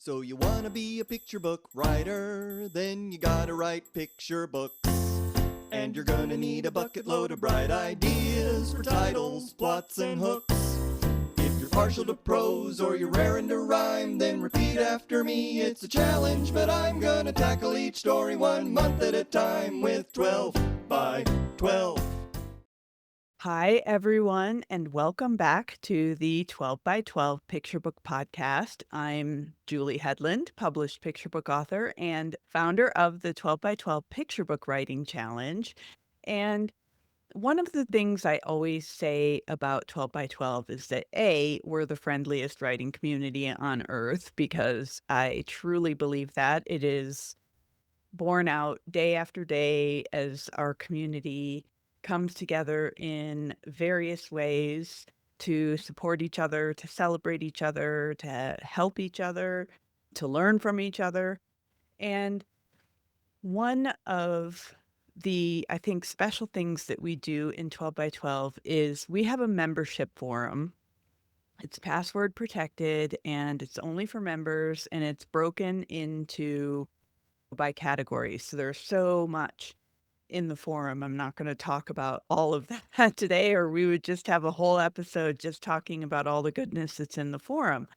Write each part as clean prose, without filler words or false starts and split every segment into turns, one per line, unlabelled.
So you wanna be a picture book writer, then you gotta write picture books. And you're gonna need a bucket load of bright ideas for titles, plots, and hooks. If you're partial to prose or you're raring to rhyme, then repeat after me, it's a challenge, but I'm gonna tackle each story 1 month at a time with 12 by 12.
Hi, everyone, and welcome back to the 12 by 12 Picture Book Podcast. I'm Julie Headland, published picture book author and founder of the 12 by 12 Picture Book Writing Challenge. And one of the things I always say about 12 by 12 is that A, we're the friendliest writing community on earth, because I truly believe that. It is borne out day after day as our community comes together in various ways to support each other, to celebrate each other, to help each other, to learn from each other. And one of the, I think, special things that we do in 12 by 12 is we have a membership forum. It's password protected and it's only for members, and it's broken into by categories. So there's so much in the forum. I'm not going to talk about all of that today, or we would just have a whole episode just talking about all the goodness that's in the forum.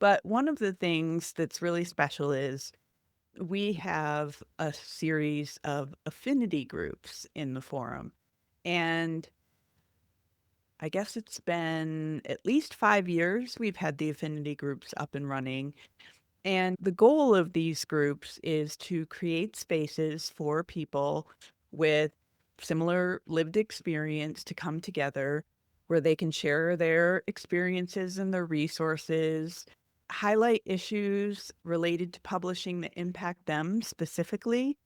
But one of the things that's really special is we have a series of affinity groups in the forum. And I guess it's been at least 5 years we've had the affinity groups up and running. And the goal of these groups is to create spaces for people with similar lived experience to come together where they can share their experiences and their resources, highlight issues related to publishing that impact them specifically,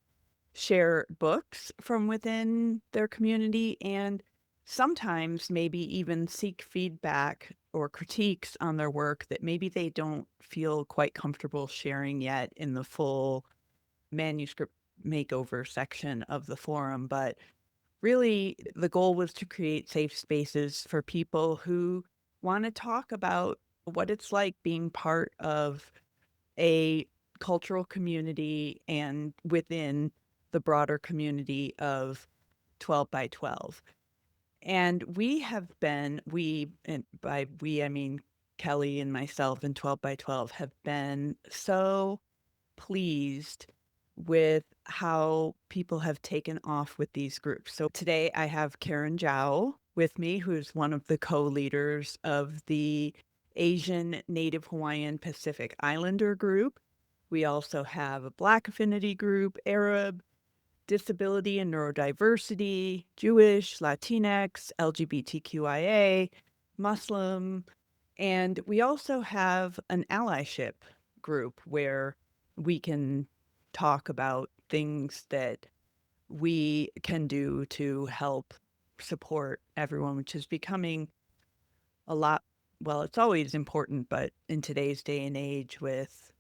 share books from within their community, and sometimes maybe even seek feedback or critiques on their work that maybe they don't feel quite comfortable sharing yet in the full manuscript makeover section of the forum. But really, the goal was to create safe spaces for people who want to talk about what it's like being part of a cultural community and within the broader community of 12 by 12. And and by we, I mean Kelly and myself and 12 by 12 have been so pleased with how people have taken off with these groups. So today I have Carren Jao with me, who's one of the co-leaders of the Asian Native Hawaiian Pacific Islander group. We also have a Black affinity group, Arab, disability and neurodiversity, Jewish, Latinx, LGBTQIA, Muslim, and we also have an allyship group where we can talk about things that we can do to help support everyone, which is becoming a lot. Well, it's always important, but in today's day and age with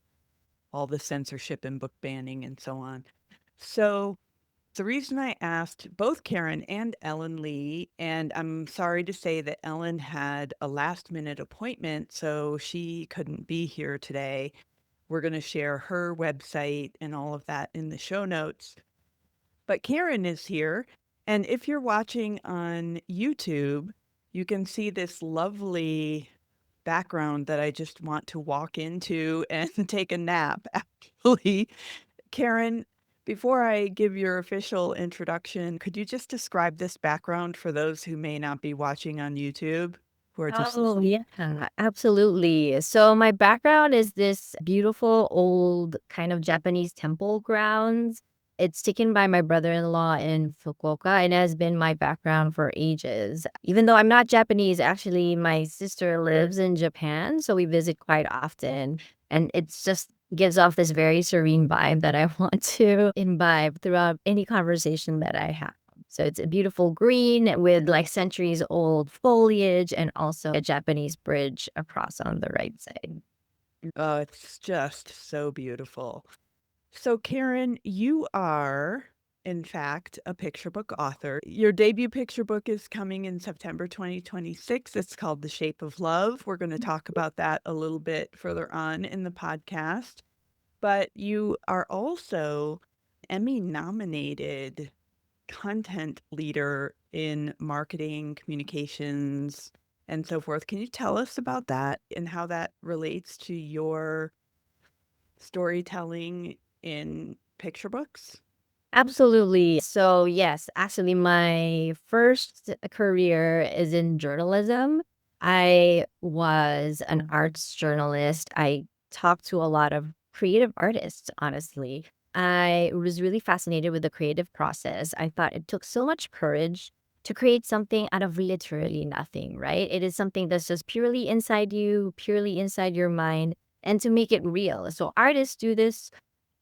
all the censorship and book banning and so on. So the reason I asked both Carren and Ellen Lee, and I'm sorry to say that Ellen had a last minute appointment, so she couldn't be here today. We're going to share her website and all of that in the show notes. But Carren is here, and if you're watching on YouTube, you can see this lovely background that I just want to walk into and take a nap, actually. Carren, before I give your official introduction, could you just describe this background for those who may not be watching on YouTube, who are just
Oh, yeah, absolutely. So my background is this beautiful old kind of Japanese temple grounds. It's taken by my brother-in-law in Fukuoka and has been my background for ages. Even though I'm not Japanese, actually, my sister lives in Japan, so we visit quite often. And it's just gives off this very serene vibe that I want to imbibe throughout any conversation that I have. So it's a beautiful green with like centuries old foliage and also a Japanese bridge across on the right side.
Oh, it's just so beautiful. So, Carren, you are in fact, a picture book author. Your debut picture book is coming in September 2026. It's called The Shape of Love. We're going to talk about that a little bit further on in the podcast. But you are also Emmy nominated content leader in marketing, communications, and so forth. Can you tell us about that and how that relates to your storytelling in picture books?
Absolutely. So, yes, actually, my first career is in journalism. I was an arts journalist. I talked to a lot of creative artists, honestly. I was really fascinated with the creative process. I thought it took so much courage to create something out of literally nothing, right? It is something that's just purely inside you, purely inside your mind, and to make it real. So, artists do this,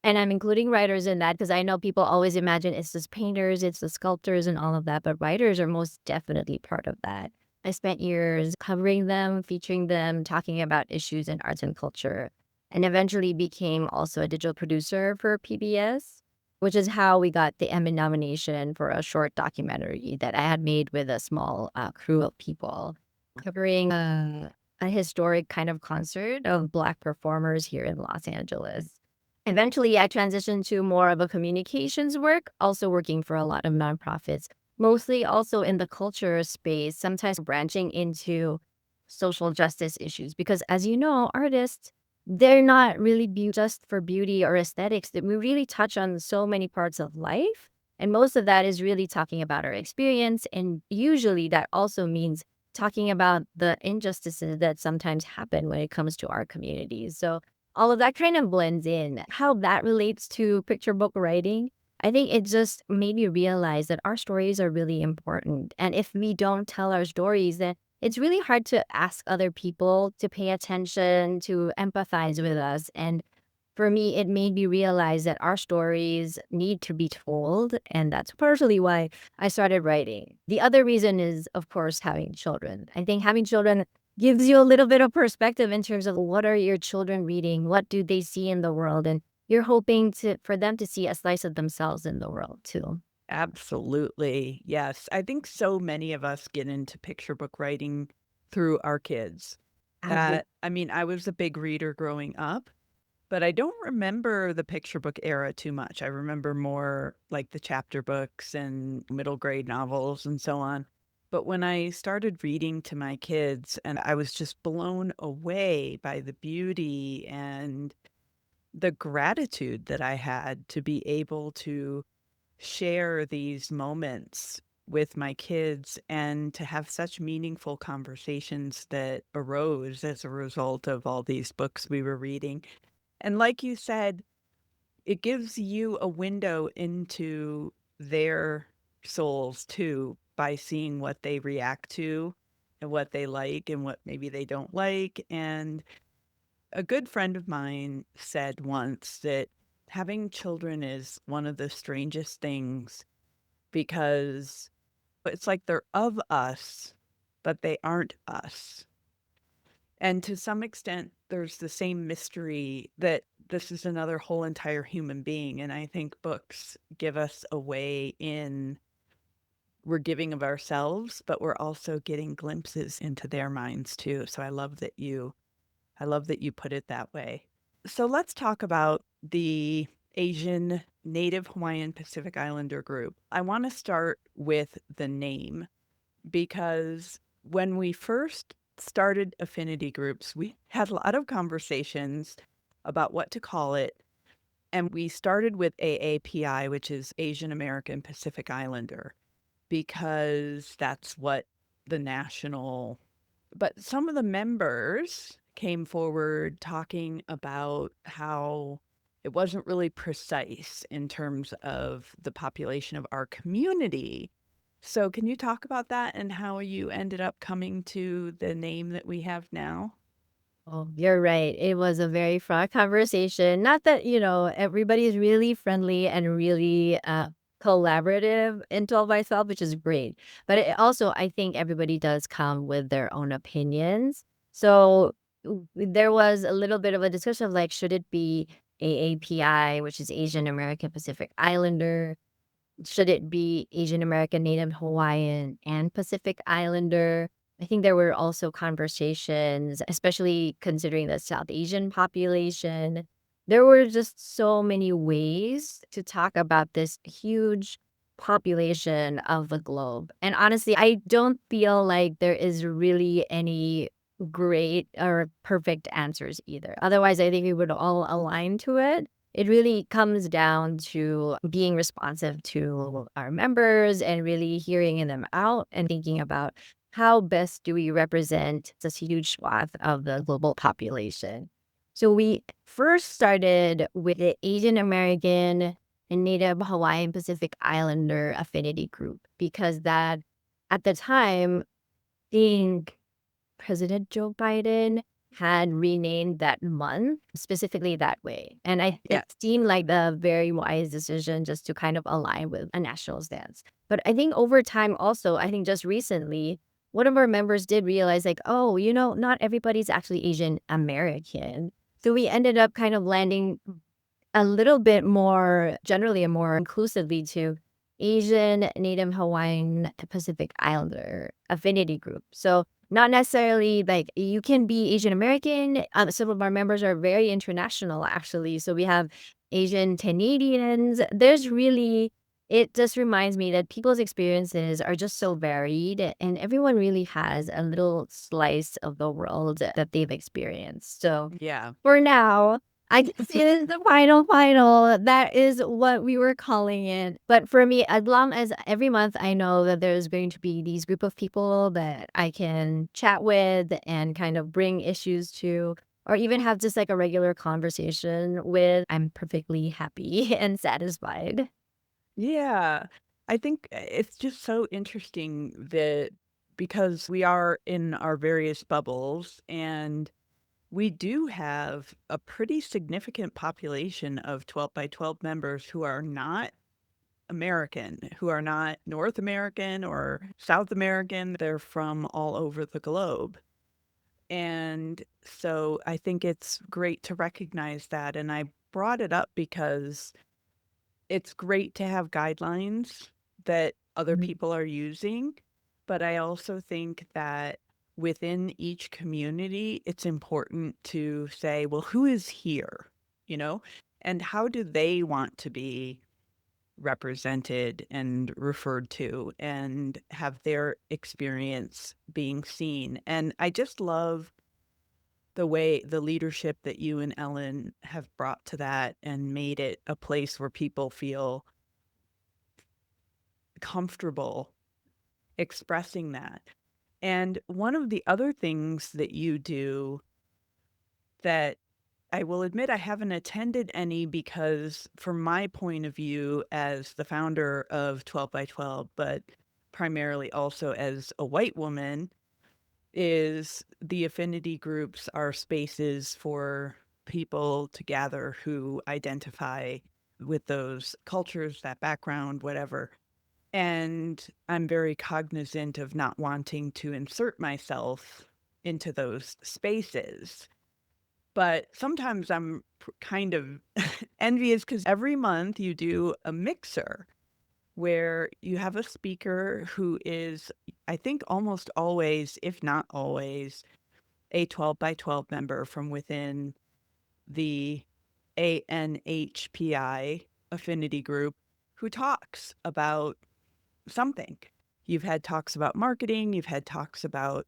and I'm including writers in that because I know people always imagine it's just painters, it's the sculptors and all of that, but writers are most definitely part of that. I spent years covering them, featuring them, talking about issues in arts and culture, and eventually became also a digital producer for PBS, which is how we got the Emmy nomination for a short documentary that I had made with a small crew of people, covering a historic kind of concert of Black performers here in Los Angeles. Eventually, I transitioned to more of a communications work, also working for a lot of nonprofits, mostly also in the culture space, sometimes branching into social justice issues. Because as you know, artists, they're not really just for beauty or aesthetics, that we really touch on so many parts of life. And most of that is really talking about our experience. And usually that also means talking about the injustices that sometimes happen when it comes to our communities. So all of that kind of blends in. How that relates to picture book writing, I think it just made me realize that our stories are really important. And if we don't tell our stories, then it's really hard to ask other people to pay attention, to empathize with us. And for me, it made me realize that our stories need to be told. And that's partially why I started writing. The other reason is, of course, having children. I think having children gives you a little bit of perspective in terms of what are your children reading? What do they see in the world? And you're hoping for them to see a slice of themselves in the world too.
Absolutely. Yes. I think so many of us get into picture book writing through our kids. I was a big reader growing up, but I don't remember the picture book era too much. I remember more like the chapter books and middle grade novels and so on. But when I started reading to my kids, and I was just blown away by the beauty and the gratitude that I had to be able to share these moments with my kids and to have such meaningful conversations that arose as a result of all these books we were reading. And like you said, it gives you a window into their souls too by seeing what they react to and what they like and what maybe they don't like. And a good friend of mine said once that having children is one of the strangest things because it's like they're of us, but they aren't us. And to some extent, there's the same mystery that this is another whole entire human being. And I think books give us a way in. We're giving of ourselves, but we're also getting glimpses into their minds too. So I love that you put it that way. So let's talk about the Asian Native Hawaiian Pacific Islander group. I want to start with the name because when we first started Affinity Groups, we had a lot of conversations about what to call it. And we started with AAPI, which is Asian American Pacific Islander, because that's what the national. But some of the members came forward talking about how it wasn't really precise in terms of the population of our community. So can you talk about that and how you ended up coming to the name that we have now?
Oh, you're right. It was a very fraught conversation. Not that, everybody is really friendly and really collaborative in 12 by 12, which is great. But it also, I think everybody does come with their own opinions. So there was a little bit of a discussion of like, should it be AAPI, which is Asian American Pacific Islander? should it be Asian American, Native Hawaiian, and Pacific Islander? I think there were also conversations, especially considering the South Asian population. There were just so many ways to talk about this huge population of the globe. And honestly, I don't feel like there is really any great or perfect answers either. Otherwise, I think we would all align to it. It really comes down to being responsive to our members and really hearing them out and thinking about how best do we represent this huge swath of the global population. So we first started with the Asian American and Native Hawaiian Pacific Islander Affinity Group because that at the time, I think President Joe Biden had renamed that month specifically that way. And
Yeah.
it seemed like the very wise decision just to kind of align with a national stance. But I think over time also, I think just recently, one of our members did realize like, oh, not everybody's actually Asian American. So we ended up kind of landing a little bit more generally and more inclusively to Asian, Native Hawaiian, Pacific Islander Affinity Group. So not necessarily like you can be Asian American. Some of our members are very international, actually. So we have Asian Canadians. It just reminds me that people's experiences are just so varied and everyone really has a little slice of the world that they've experienced. So
Yeah.
for now, I guess it is the final. That is what we were calling it. But for me, as long as every month I know that there's going to be these group of people that I can chat with and kind of bring issues to, or even have just like a regular conversation with, I'm perfectly happy and satisfied.
Yeah. I think it's just so interesting that because we are in our various bubbles and we do have a pretty significant population of 12 by 12 members who are not American, who are not North American or South American. They're from all over the globe. And so I think it's great to recognize that. And I brought it up because it's great to have guidelines that other
Mhm.
people are using. But I also think that within each community, it's important to say, well, who is here, you know, and how do they want to be represented and referred to and have their experience being seen. And I just love the leadership that you and Ellen have brought to that and made it a place where people feel comfortable expressing that. And one of the other things that you do that I will admit I haven't attended any because from my point of view as the founder of 12 by 12, but primarily also as a white woman, is the affinity groups are spaces for people to gather who identify with those cultures, that background, whatever. And I'm very cognizant of not wanting to insert myself into those spaces. But sometimes I'm kind of envious because every month you do a mixer where you have a speaker who is, I think, almost always, if not always, a 12 by 12 member from within the ANHPI Affinity Group who talks about something. You've had talks about marketing, you've had talks about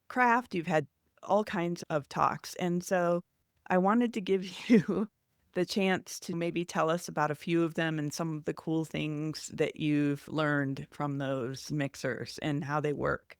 craft, you've had all kinds of talks. And so I wanted to give you the chance to maybe tell us about a few of them and some of the cool things that you've learned from those mixers and how they work.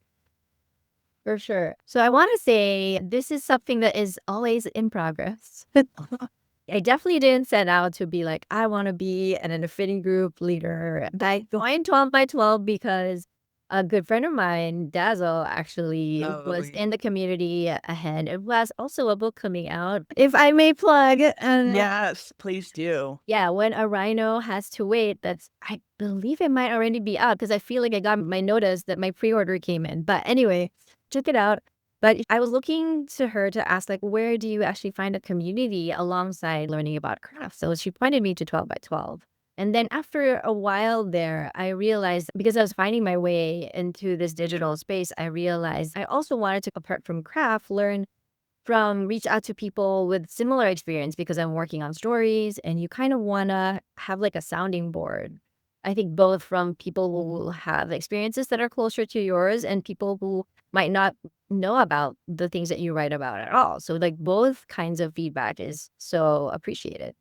For sure. So I want to say this is something that is always in progress. I definitely didn't set out to be like, I want to be an affinity group leader. I joined 12 by 12 because a good friend of mine, Dazzle, actually was in the community ahead. It was also a book coming out, if I may plug.
Yes, please do.
Yeah, when a Rhino has to wait, I believe it might already be out because I feel like I got my notice that my pre-order came in. But anyway, check it out. But I was looking to her to ask, like, where do you actually find a community alongside learning about craft? So she pointed me to 12 by 12. And then after a while there, I realized because I was finding my way into this digital space, I realized I also wanted to, apart from craft, reach out to people with similar experience because I'm working on stories and you kind of want to have like a sounding board. I think both from people who have experiences that are closer to yours and people who might not know about the things that you write about at all. So like both kinds of feedback is so appreciated.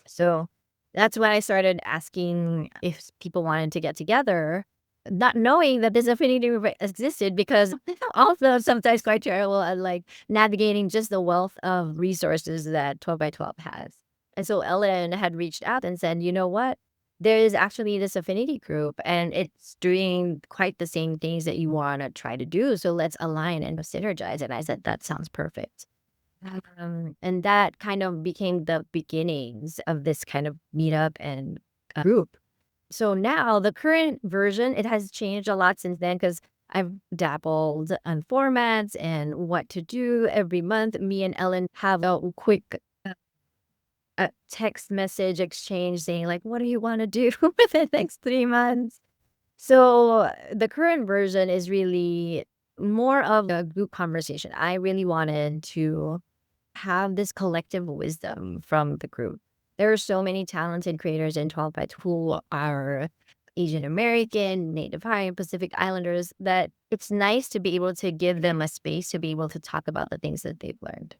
So that's when I started asking if people wanted to get together, not knowing that this affinity group existed because also sometimes quite terrible at like navigating just the wealth of resources that 12 by 12 has. And so Ellen had reached out and said, you know what? There is actually this affinity group and it's doing quite the same things that you want to try to do. So let's align and synergize. And I said, that sounds perfect. And that kind of became the beginnings of this kind of meetup and group. So now the current version, it has changed a lot since then because I've dabbled on formats and what to do every month. Me and Ellen have a quick text message exchange saying like, what do you want to do for the next 3 months? So the current version is really more of a group conversation. I really wanted to have this collective wisdom from the group. There are so many talented creators in 12 by 12 who are Asian American, Native Hawaiian, Pacific Islanders that it's nice to be able to give them a space to be able to talk about the things that they've learned.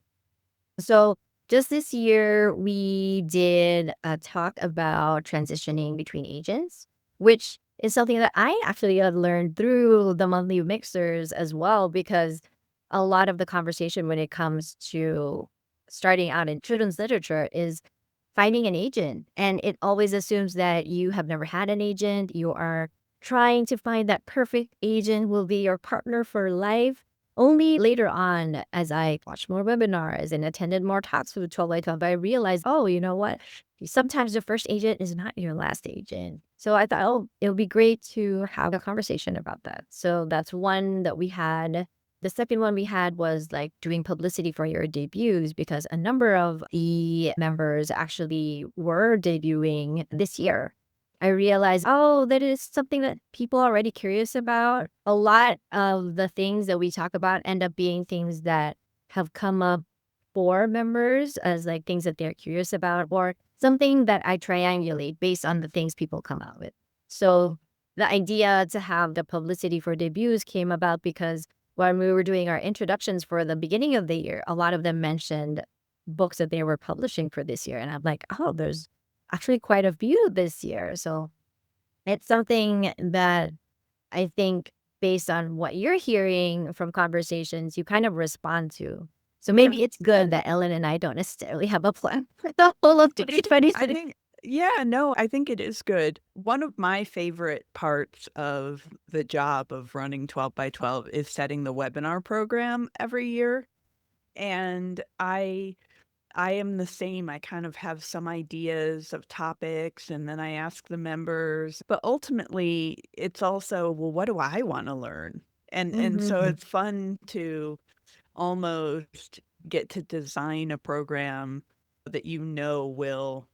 So just this year, we did a talk about transitioning between agents, which is something that I actually had learned through the monthly mixers as well, because a lot of the conversation when it comes to starting out in children's literature is finding an agent. And it always assumes that you have never had an agent. You are trying to find that perfect agent will be your partner for life. Only later on, as I watched more webinars and attended more talks with 12 by 12, I realized, oh, you know what? Sometimes the first agent is not your last agent. So I thought, oh, it would be great to have a conversation about that. So that's one that we had. The second one we had was like doing publicity for your debuts because a number of the members actually were debuting this year. I realized, oh, that is something that people are already curious about. A lot of the things that we talk about end up being things that have come up for members as like things that they're curious about or something that I triangulate based on the things people come out with. So the idea to have the publicity for debuts came about because when we were doing our introductions for the beginning of the year, a lot of them mentioned books that they were publishing for this year. And I'm like, oh, there's actually quite a few this year. So it's something that I think based on what you're hearing from conversations, you kind of respond to. So maybe it's good that Ellen and I don't necessarily have a plan for the whole of 2026.
I think, yeah, no, I think it is good. One of my favorite parts of the job of running 12 by 12 is setting the webinar program every year. And I am the same. I kind of have some ideas of topics and then I ask the members. But ultimately, it's also, well, what do I want to learn? And so it's fun to almost get to design a program that you know will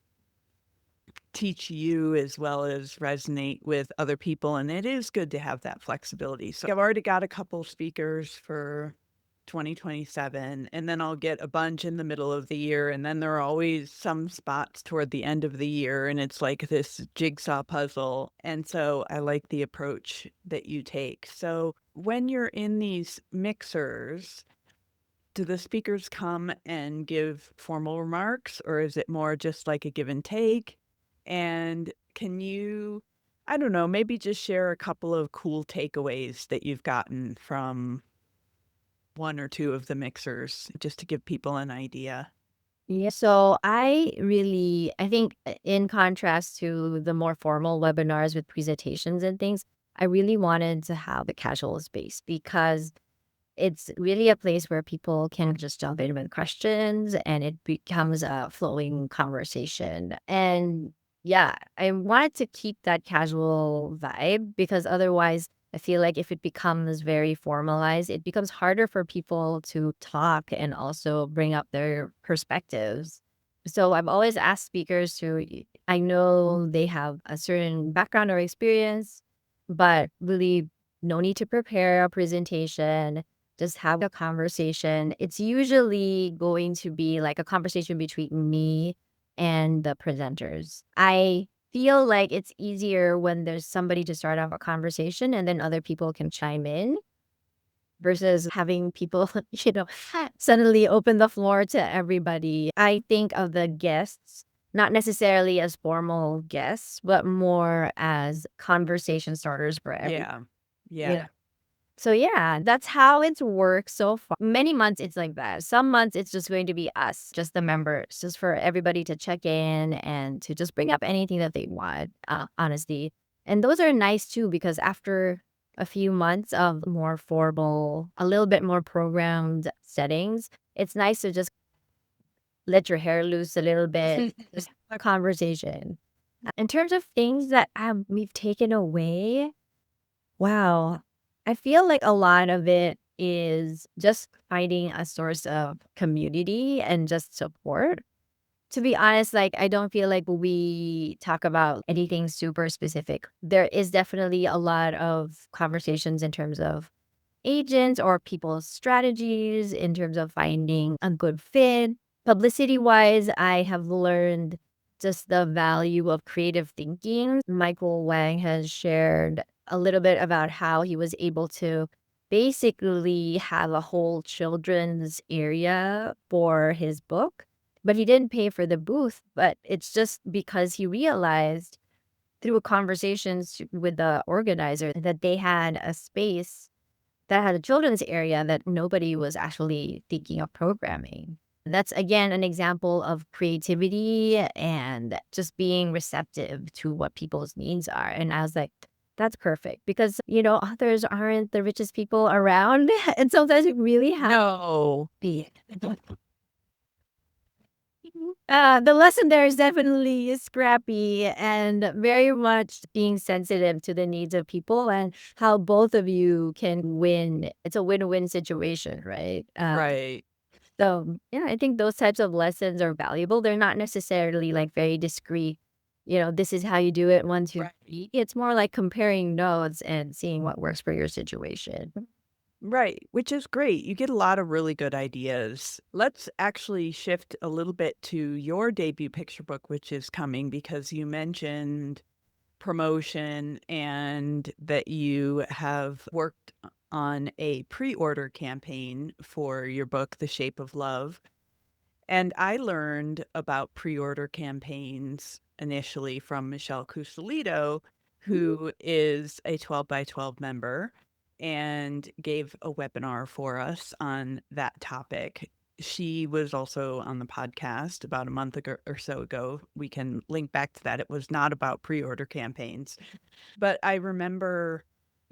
teach you as well as resonate with other people. And it is good to have that flexibility. So I've already got a couple speakers for 2027, and then I'll get a bunch in the middle of the year. And then there are always some spots toward the end of the year. And it's like this jigsaw puzzle. And so I like the approach that you take. So when you're in these mixers, do the speakers come and give formal remarks, or is it more just like a give and take? And can you, I don't know, maybe just share a couple of cool takeaways that you've gotten from one or two of the mixers, just to give people an idea?
Yeah, so I think in contrast to the more formal webinars with presentations and things, I really wanted to have a casual space because it's really a place where people can just jump in with questions and it becomes a flowing conversation. And yeah, I wanted to keep that casual vibe because otherwise I feel like if it becomes very formalized, it becomes harder for people to talk and also bring up their perspectives. So I've always asked speakers I know they have a certain background or experience, but really no need to prepare a presentation. Just have a conversation. It's usually going to be like a conversation between me and the presenters. I feel like it's easier when there's somebody to start off a conversation and then other people can chime in versus having people, suddenly open the floor to everybody. I think of the guests, not necessarily as formal guests, but more as conversation starters for everyone.
Yeah.
So yeah, that's how it's worked so far. Many months it's like that. Some months it's just going to be us, just the members, just for everybody to check in and to just bring up anything that they want, honestly. And those are nice too, because after a few months of more formal, a little bit more programmed settings, it's nice to just let your hair loose a little bit, just have a conversation. In terms of things that we've taken away, wow. I feel like a lot of it is just finding a source of community and just support. To be honest, like I don't feel like we talk about anything super specific. There is definitely a lot of conversations in terms of agents or people's strategies, in terms of finding a good fit. Publicity wise, I have learned just the value of creative thinking. Michael Wang has shared a little bit about how he was able to basically have a whole children's area for his book, but he didn't pay for the booth. But it's just because he realized through conversations with the organizer that they had a space that had a children's area that nobody was actually thinking of programming. That's again an example of creativity and just being receptive to what people's needs are. And I was like, that's perfect because, authors aren't the richest people around. And sometimes it really has
No.
to be. The lesson there is definitely scrappy and very much being sensitive to the needs of people and how both of you can win. It's a win-win situation, right?
Right.
So yeah, I think those types of lessons are valuable. They're not necessarily like very discreet. This is how you do it, 1, 2,
Right.
3. It's more like comparing notes and seeing what works for your situation.
Right, which is great. You get a lot of really good ideas. Let's actually shift a little bit to your debut picture book, which is coming because you mentioned promotion and that you have worked on a pre-order campaign for your book, The Shape of Love. And I learned about pre-order campaigns initially from Michelle Cusolito, who is a 12 by 12 member and gave a webinar for us on that topic. She was also on the podcast about a month ago or so ago. We can link back to that. It was not about pre-order campaigns, but I remember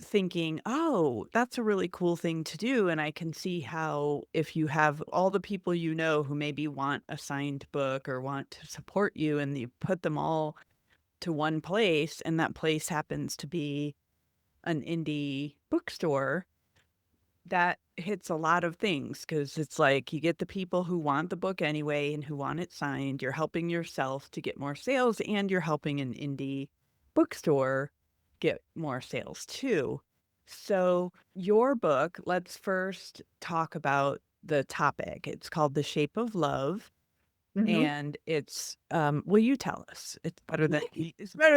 thinking, oh, that's a really cool thing to do. And I can see how if you have all the people who maybe want a signed book or want to support you and you put them all to one place and that place happens to be an indie bookstore, that hits a lot of things because it's like you get the people who want the book anyway and who want it signed. You're helping yourself to get more sales and you're helping an indie bookstore get more sales too. So, your book, let's first talk about the topic. It's called The Shape of Love.
Mhm.
And it's will you tell us? It's better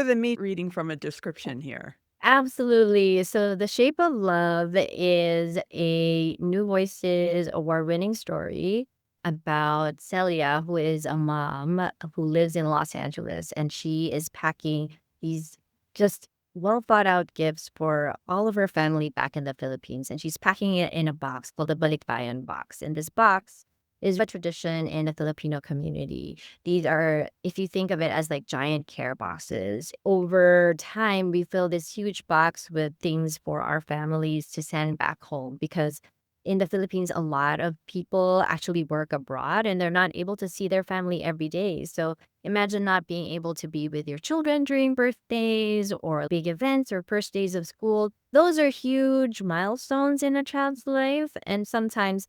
than me reading from a description here.
Absolutely. So, The Shape of Love is a New Voices award-winning story about Celia, who is a mom who lives in Los Angeles, and she is packing these just well thought out gifts for all of her family back in the Philippines. And she's packing it in a box called the Balikbayan box. And this box is a tradition in the Filipino community. These are, if you think of it as like giant care boxes, over time, we fill this huge box with things for our families to send back home because in the Philippines, a lot of people actually work abroad and they're not able to see their family every day. So imagine not being able to be with your children during birthdays or big events or first days of school. Those are huge milestones in a child's life. And sometimes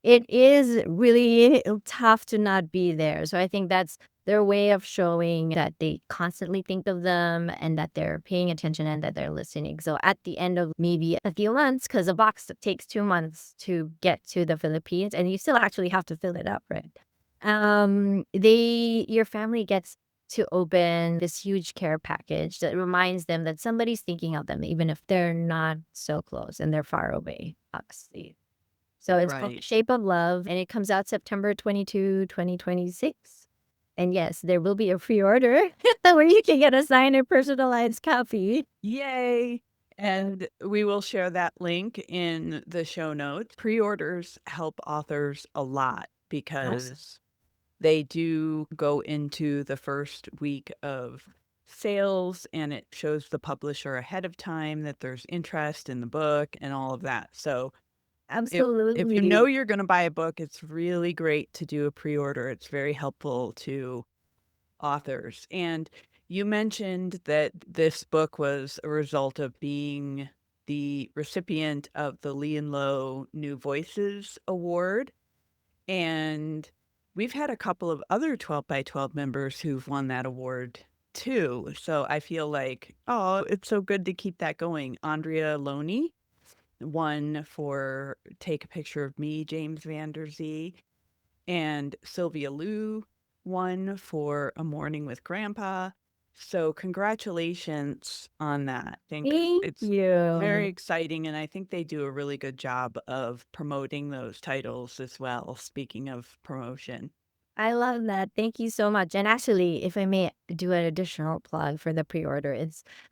it is really tough to not be there. So I think that's their way of showing that they constantly think of them and that they're paying attention and that they're listening. So at the end of maybe a few months, because a box takes 2 months to get to the Philippines, and you still actually have to fill it up, right? Your family gets to open this huge care package that reminds them that somebody's thinking of them, even if they're not so close and they're far away, obviously. So it's called
Right.
Shape of Love, and it comes out September 22, 2026. And yes, there will be a pre-order where you can get a signed and personalized copy.
Yay. And we will share that link in the show notes. Pre-orders help authors a lot because they do go into the first week of sales and it shows the publisher ahead of time that there's interest in the book and all of that. So if you know
Absolutely.
you're going to buy a book, it's really great to do a pre-order. It's very helpful to authors. And you mentioned that this book was a result of being the recipient of the Lee and Low New Voices Award. And we've had a couple of other 12 by 12 members who've won that award too. So I feel like, oh, it's so good to keep that going. Andrea Loney won for Take a Picture of Me, James Van Der Zee. And Sylvia Liu won for A Morning with Grandpa. So congratulations on that. I think
Thank
it's very
you.
exciting, and I think they do a really good job of promoting those titles as well, speaking of promotion.
I love that. Thank you so much. And actually, if I may do an additional plug for the pre-order,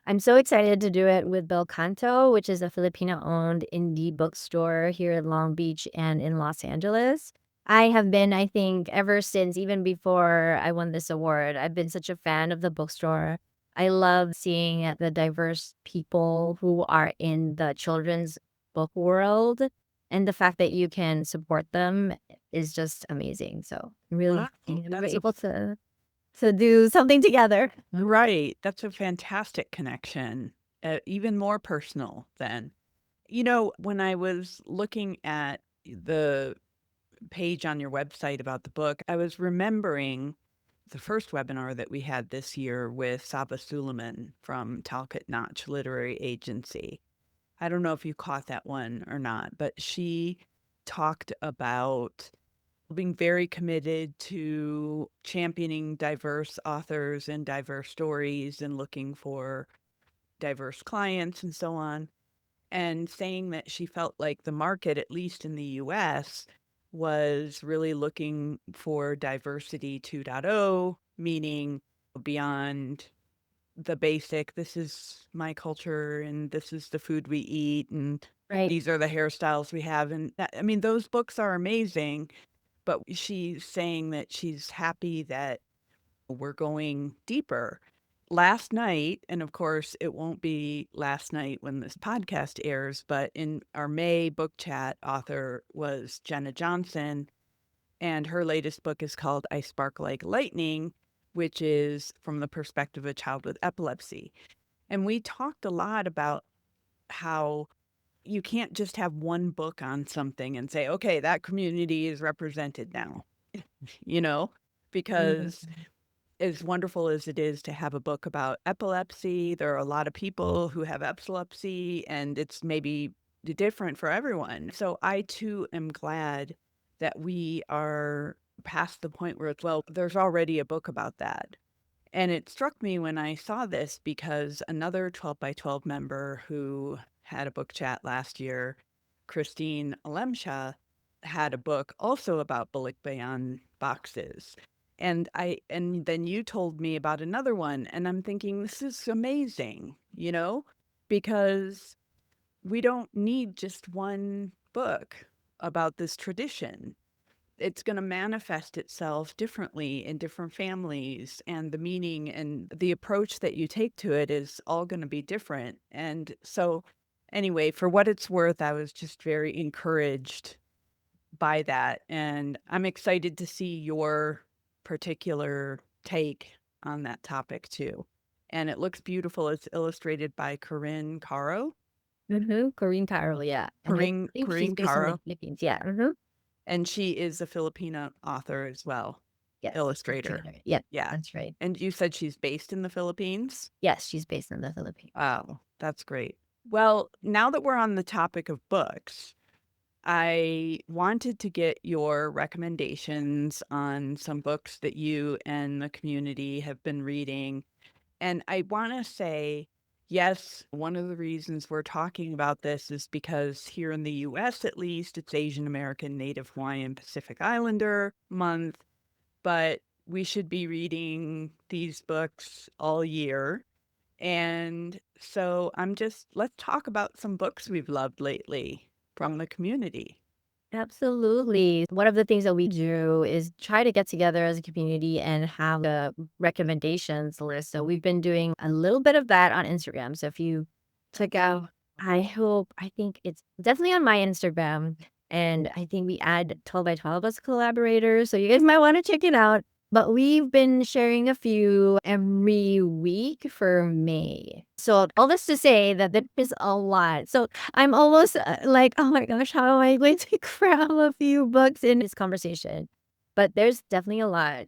I'm so excited to do it with Belcanto, which is a Filipino-owned indie bookstore here in Long Beach and in Los Angeles. I have been, I think, ever since, even before I won this award, I've been such a fan of the bookstore. I love seeing the diverse people who are in the children's book world. And the fact that you can support them is just amazing. So really
Wow,
happy that we're
that's
able to do something together.
right. That's a fantastic connection, even more personal than. When I was looking at the page on your website about the book, I was remembering the first webinar that we had this year with Saba Suleiman from Talcott Notch Literary Agency. I don't know if you caught that one or not, but she talked about being very committed to championing diverse authors and diverse stories and looking for diverse clients and so on, and saying that she felt like the market, at least in the US, was really looking for diversity 2.0, meaning beyond the basic, this is my culture and this is the food we eat and
Right.
these are the hairstyles we have. And I mean, those books are amazing, but she's saying that she's happy that we're going deeper. Last night, and of course, it won't be last night when this podcast airs, but in our May book chat, author was Jenna Johnson, and her latest book is called I Spark Like Lightning, which is from the perspective of a child with epilepsy. And we talked a lot about how you can't just have one book on something and say, okay, that community is represented now, you know, because
Mhm.
as wonderful as it is to have a book about epilepsy, there are a lot of people who have epilepsy and it's maybe different for everyone. So I too am glad that we are past the point where it's, well, there's already a book about that. And it struck me when I saw this because another 12 by 12 member who had a book chat last year, Christine Alemsha, had a book also about Balikbayan boxes. And then you told me about another one and I'm thinking this is amazing, because we don't need just one book about this tradition. It's going to manifest itself differently in different families, and the meaning and the approach that you take to it is all going to be different. And so, anyway, for what it's worth, I was just very encouraged by that. And I'm excited to see your particular take on that topic too. And it looks beautiful. It's illustrated by Corinne Caro.
Corinne Caro, yeah. And I
Corinne,
think she's
Corinne
based in the
Caro.
Philippines. Yeah.
And she is a Filipino author as well,
Yes.
illustrator.
Yeah,
Yeah.
that's right.
And you said she's based in the Philippines?
Yes, she's based in the Philippines.
Oh, that's great. Well, now that we're on the topic of books, I wanted to get your recommendations on some books that you and the community have been reading. And I want to say, yes, one of the reasons we're talking about this is because here in the US, at least, it's Asian American, Native Hawaiian, Pacific Islander month, but we should be reading these books all year. And so let's talk about some books we've loved lately from the community.
Absolutely. One of the things that we do is try to get together as a community and have a recommendations list. So we've been doing a little bit of that on Instagram. So if you check out, I think it's definitely on my Instagram. And I think we add 12 by 12 as collaborators. So you guys might want to check it out. But we've been sharing a few every week for May. So all this to say that there is a lot. So I'm almost like, oh my gosh, how am I going to cram a few books in this conversation? But there's definitely a lot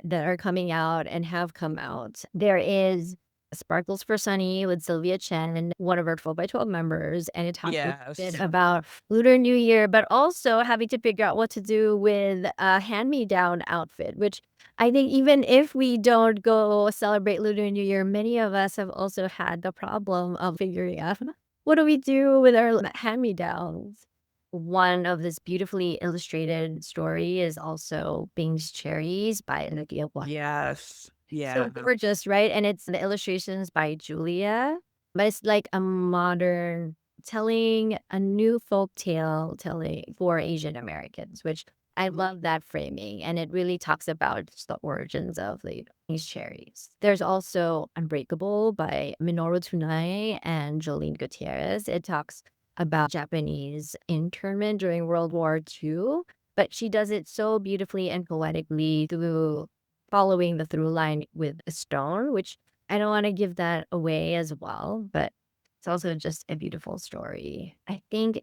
that are coming out and have come out. There is Sparkles for Sunny with Sylvia Chen, one of our 12 by 12 members. And it talks a
Yes.
bit about Lunar New Year, but also having to figure out what to do with a hand-me-down outfit, which I think even if we don't go celebrate Lunar New Year, many of us have also had the problem of figuring out what do we do with our hand-me-downs. One of this beautifully illustrated story is also Bing's Cherries by Nakia.
Yes. Yeah.
So gorgeous, right? And it's the illustrations by Julia, but it's like a modern telling a new folk tale telling for Asian Americans, which I love that framing. And it really talks about just the origins of these cherries. There's also Unbreakable by Minoru Tunai and Jolene Gutierrez. It talks about Japanese internment during World War II, but she does it so beautifully and poetically through following the through line with a stone, which I don't want to give that away as well, but it's also just a beautiful story. I think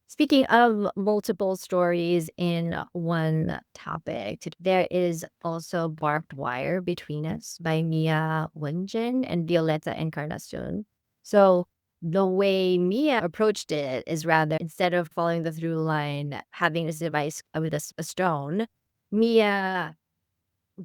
speaking of multiple stories in one topic, there is also Barbed Wire Between Us by Mia Wenjin and Violeta Encarnacion. So the way Mia approached it is rather, instead of following the through line, having this device with a stone, Mia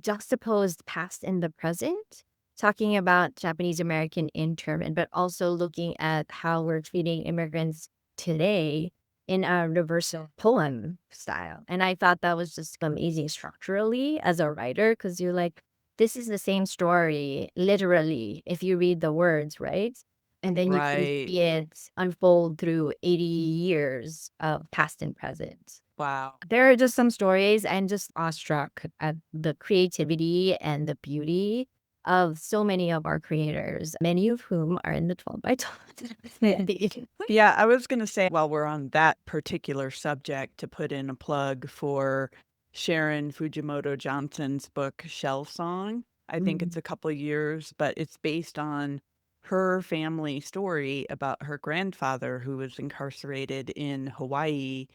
juxtaposed past and the present, talking about Japanese American internment, but also looking at how we're treating immigrants today in a reversal poem style. And I thought that was just amazing structurally as a writer, because you're like, this is the same story, literally, if you read the words, right? And then you can
Right.
see it unfold through 80 years of past and present.
Wow.
There are just some stories and just awestruck at the creativity and the beauty of so many of our creators, many of whom are in the 12 by 12.
Yeah, I was going to say, while we're on that particular subject, to put in a plug for Sharon Fujimoto Johnson's book, Shell Song. I think it's a couple of years, but it's based on her family story about her grandfather who was incarcerated in Hawaii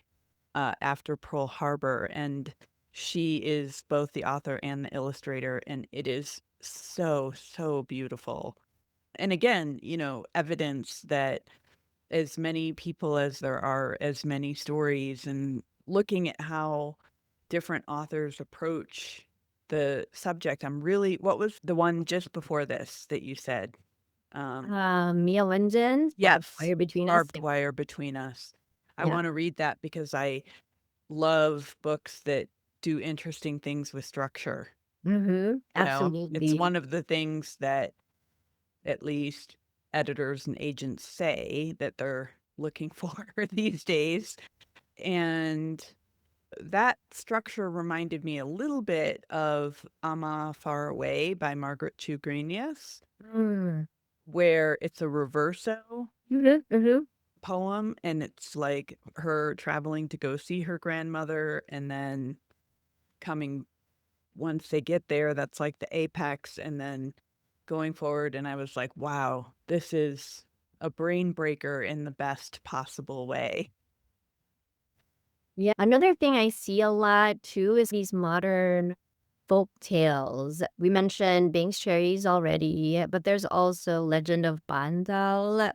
after Pearl Harbor. And she is both the author and the illustrator, and it is so, so beautiful. And again, evidence that as many people as there are, as many stories, and looking at how different authors approach the subject. What was the one just before this that you said?
Mia Wenjin,
Yes,
Fire Between Us.
Barbed Wire Between Us. I want to read that because I love books that do interesting things with structure. It's
Absolutely.
one of the things that at least editors and agents say that they're looking for these days. And that structure reminded me a little bit of Ama Far Away by Margaret Chu Grenius, where it's a reverso poem, and it's like her traveling to go see her grandmother and then coming once they get there, that's like the apex, and then going forward. And I was like, wow, this is a brain breaker in the best possible way.
Yeah. Another thing I see a lot too is these modern folk tales. We mentioned Bing's Cherries already, but there's also Legend of Bandal.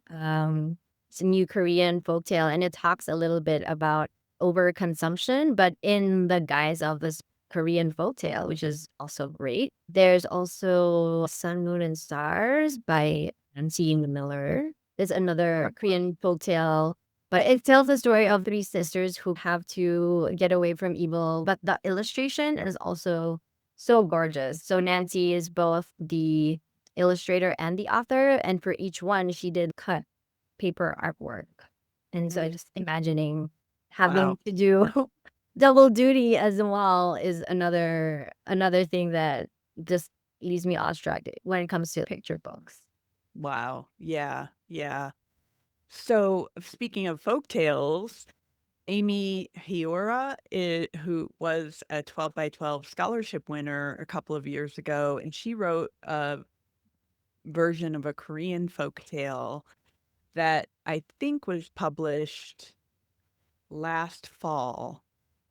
It's a new Korean folk tale, and it talks a little bit about overconsumption, but in the guise of this Korean folk tale, which is also great. There's also Sun, Moon, and Stars by Nancy Miller. There's another Korean folk tale, but it tells the story of three sisters who have to get away from evil. But the illustration is also so gorgeous. So Nancy is both the illustrator and the author, and for each one, she did cut paper artwork. And so just imagining having
Wow.
to do double duty as well is another thing that just leaves me awestruck when it comes to picture books.
Wow. Yeah. Yeah. So speaking of folk tales, Amy Hiora, who was a 12 by 12 scholarship winner a couple of years ago, and she wrote a version of a Korean folk tale that I think was published last fall.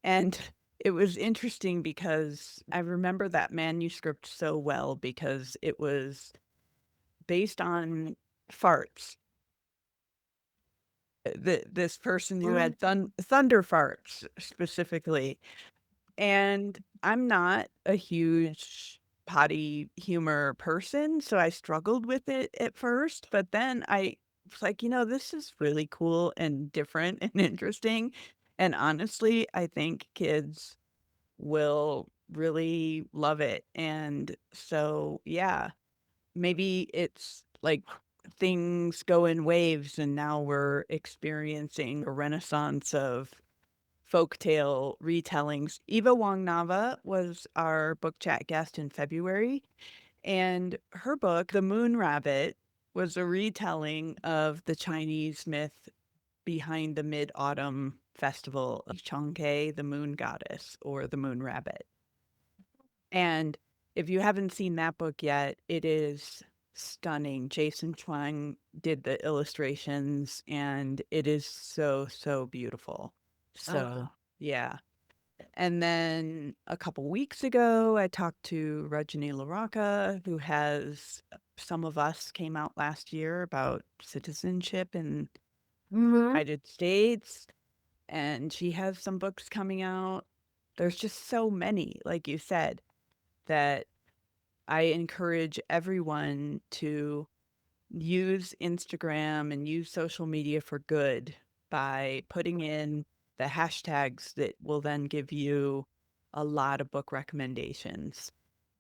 And it was interesting because I remember that manuscript so well because it was based on farts. This person who had thunder farts specifically. And I'm not a huge potty humor person, so I struggled with it at first, but then I was like, this is really cool and different and interesting. And honestly, I think kids will really love it. And so, yeah, maybe it's like things go in waves, and now we're experiencing a renaissance of folktale retellings. Eva Wong Nava was our book chat guest in February, and her book, The Moon Rabbit, was a retelling of the Chinese myth behind the Mid-Autumn Festival of Chang'e, the moon goddess, or the moon rabbit. And if you haven't seen that book yet, it is stunning. Jason Chuang did the illustrations, and it is so, so beautiful. So, yeah. And then a couple weeks ago, I talked to Rajani LaRocca, who has Some of Us came out last year about citizenship in the
Mhm.
United States. And she has some books coming out. There's just so many, like you said, that I encourage everyone to use Instagram and use social media for good by putting in the hashtags that will then give you a lot of book recommendations.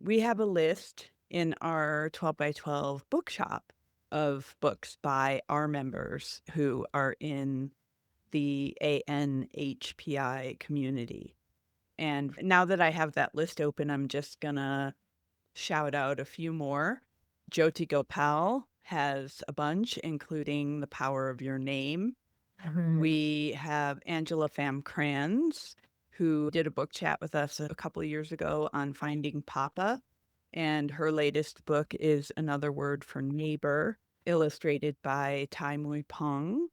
We have a list in our 12 by 12 bookshop of books by our members who are in the ANHPI community. And now that I have that list open, I'm just gonna shout out a few more. Jyoti Gopal has a bunch, including The Power of Your Name. We have Angela Pham Kranz, who did a book chat with us a couple of years ago on Finding Papa. And her latest book is Another Word for Neighbor, illustrated by Tai Mui Pong.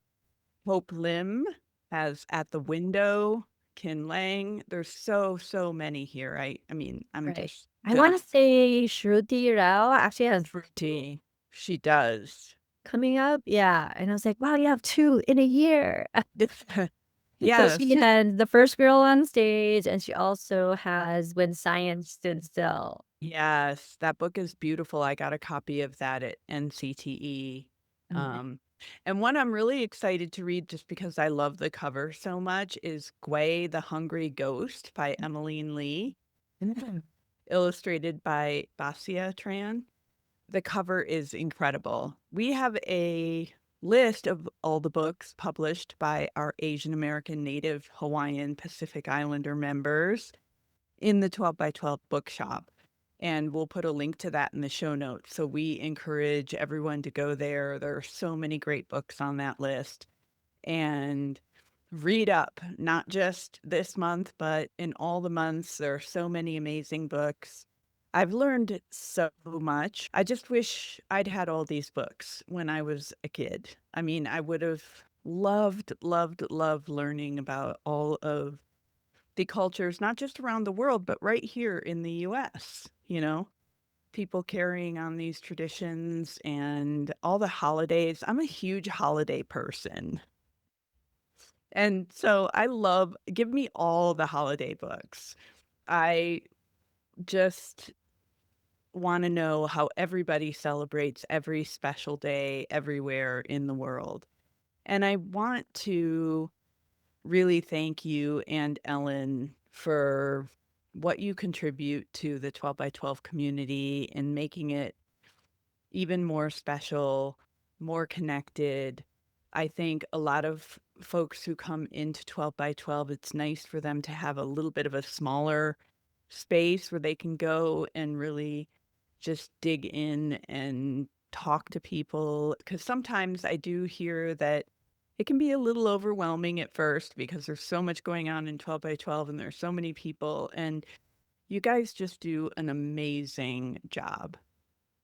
Hope Lim has At the Window, Kin Lang. There's so many here. I mean, I'm
Right.
just
I
gonna
want to say Shruti Rao actually has
fruity. She does.
coming up. Yeah. And I was like, wow, you have two in a year. So
Yes.
she has The First Girl on Stage, and she also has When Science Stood Still.
Yes, that book is beautiful. I got a copy of that at NCTE. Um, and one I'm really excited to read just because I love the cover so much is Gwei the Hungry Ghost by Emmeline Lee, illustrated by Basia Tran. The cover is incredible. We have a list of all the books published by our Asian American, Native, Hawaiian, Pacific Islander members in the 12 by 12 bookshop. And we'll put a link to that in the show notes. So we encourage everyone to go there. There are so many great books on that list. And read up, not just this month, but in all the months. There are so many amazing books. I've learned so much. I just wish I'd had all these books when I was a kid. I mean, I would have loved learning about all of the cultures, not just around the world, but right here in the US, people carrying on these traditions and all the holidays. I'm a huge holiday person. And so give me all the holiday books. I just want to know how everybody celebrates every special day everywhere in the world. And I want to really thank you and Ellen for what you contribute to the 12 by 12 community and making it even more special, more connected. I think a lot of folks who come into 12 by 12, it's nice for them to have a little bit of a smaller space where they can go and really just dig in and talk to people. Because sometimes I do hear that it can be a little overwhelming at first because there's so much going on in 12 by 12 and there's so many people. And you guys just do an amazing job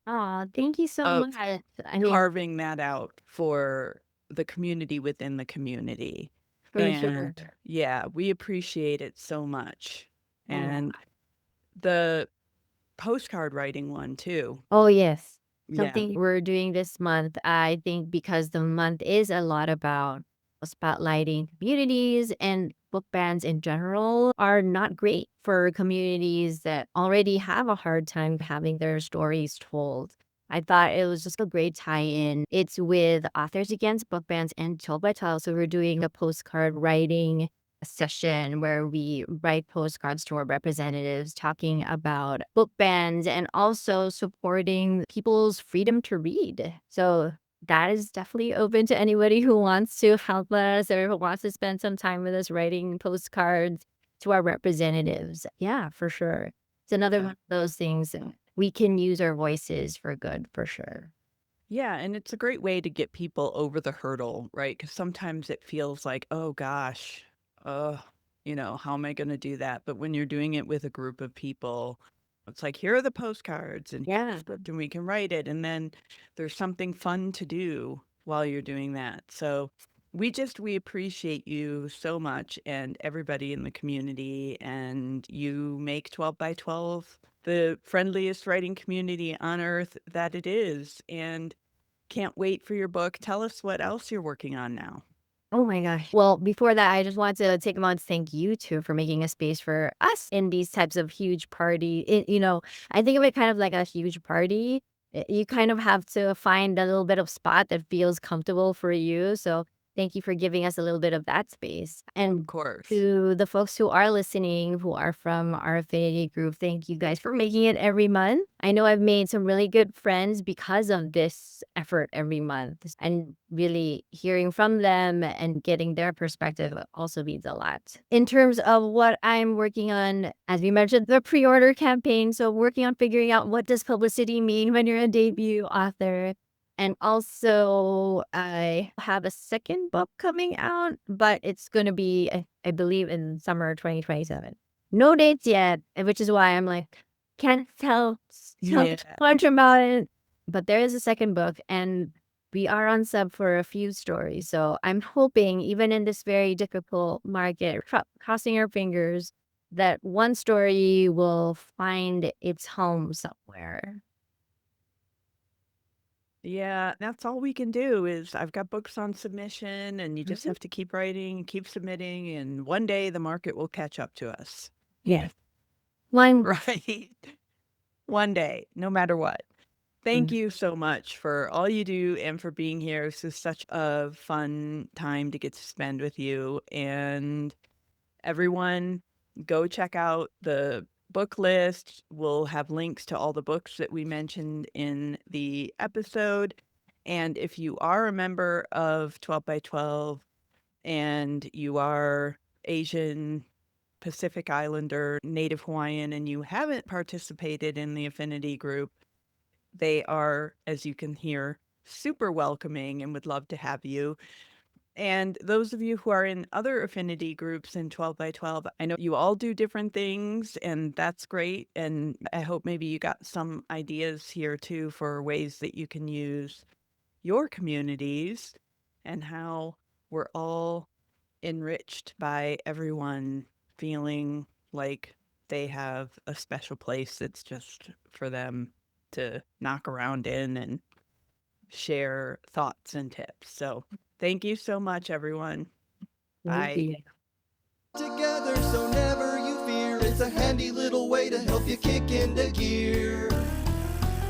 Oh, thank you so
of
much. I mean,
carving that out for the community within the community.
for sure.
And yeah, we appreciate it so much.
Oh,
And the postcard writing one too.
oh, yes.
Yeah,
Something we're doing this month, I think because the month is a lot about spotlighting communities and book bans in general are not great for communities that already have a hard time having their stories told. I thought it was just a great tie-in. It's with Authors Against Book Bans and 12 by 12. So we're doing a postcard writing session where we write postcards to our representatives talking about book bans and also supporting people's freedom to read. So that is definitely open to anybody who wants to help us or who wants to spend some time with us writing postcards to our representatives. Yeah, for sure. It's another one of those things that we can use our voices for good, for sure.
yeah, and it's a great way to get people over the hurdle, right? Because sometimes it feels like, oh gosh, uh, how am I going to do that? But when you're doing it with a group of people, it's like, here are the postcards and here's
Yeah.
the script and we can write it. And then there's something fun to do while you're doing that. So we appreciate you so much and everybody in the community. And you make 12 by 12 the friendliest writing community on earth that it is. And can't wait for your book. Tell us what else you're working on now.
Oh my gosh. Well, before that, I just want to take a moment to thank you too for making a space for us in these types of huge I think of it kind of like a huge party. You kind of have to find a little bit of spot that feels comfortable for you. So thank you for giving us a little bit of that space.
Of
And
course.
to the folks who are listening, who are from our affinity group, thank you guys for making it every month. I know I've made some really good friends because of this effort every month. And really hearing from them and getting their perspective also means a lot. In terms of what I'm working on, as we mentioned, the pre-order campaign. So working on figuring out what does publicity mean when you're a debut author. And also, I have a second book coming out, but it's going to be, I believe, in summer 2027. No dates yet, which is why I'm like, can't tell
Yeah.
much about it. But there is a second book, and we are on sub for a few stories. So I'm hoping, even in this very difficult market, crossing our fingers, that one story will find its home somewhere.
Yeah, that's all we can do is I've got books on submission and you just
Mhm.
have to keep writing, keep submitting, and one day the market will catch up to us.
Yes. One.
Right? One day, no matter what. Thank you so much for all you do and for being here. This is such a fun time to get to spend with you. And everyone, go check out the book list. We'll have links to all the books that we mentioned in the episode. And if you are a member of 12 by 12 and you are Asian, Pacific Islander, Native Hawaiian, and you haven't participated in the affinity group, they are, as you can hear, super welcoming and would love to have you. And those of you who are in other affinity groups in 12 by 12, I know you all do different things, and that's great. And I hope maybe you got some ideas here too for ways that you can use your communities and how we're all enriched by everyone feeling like they have a special place that's just for them to knock around in and share thoughts and tips. So thank you so much, everyone.
Thank
Bye.
you.
Together, so never you fear. It's a handy little way to help you kick into gear.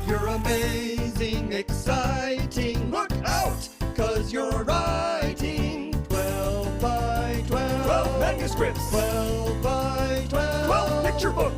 You're amazing, exciting. Look out, 'cause you're writing 12 by 12. 12 manuscripts. 12 by 12. 12 picture books.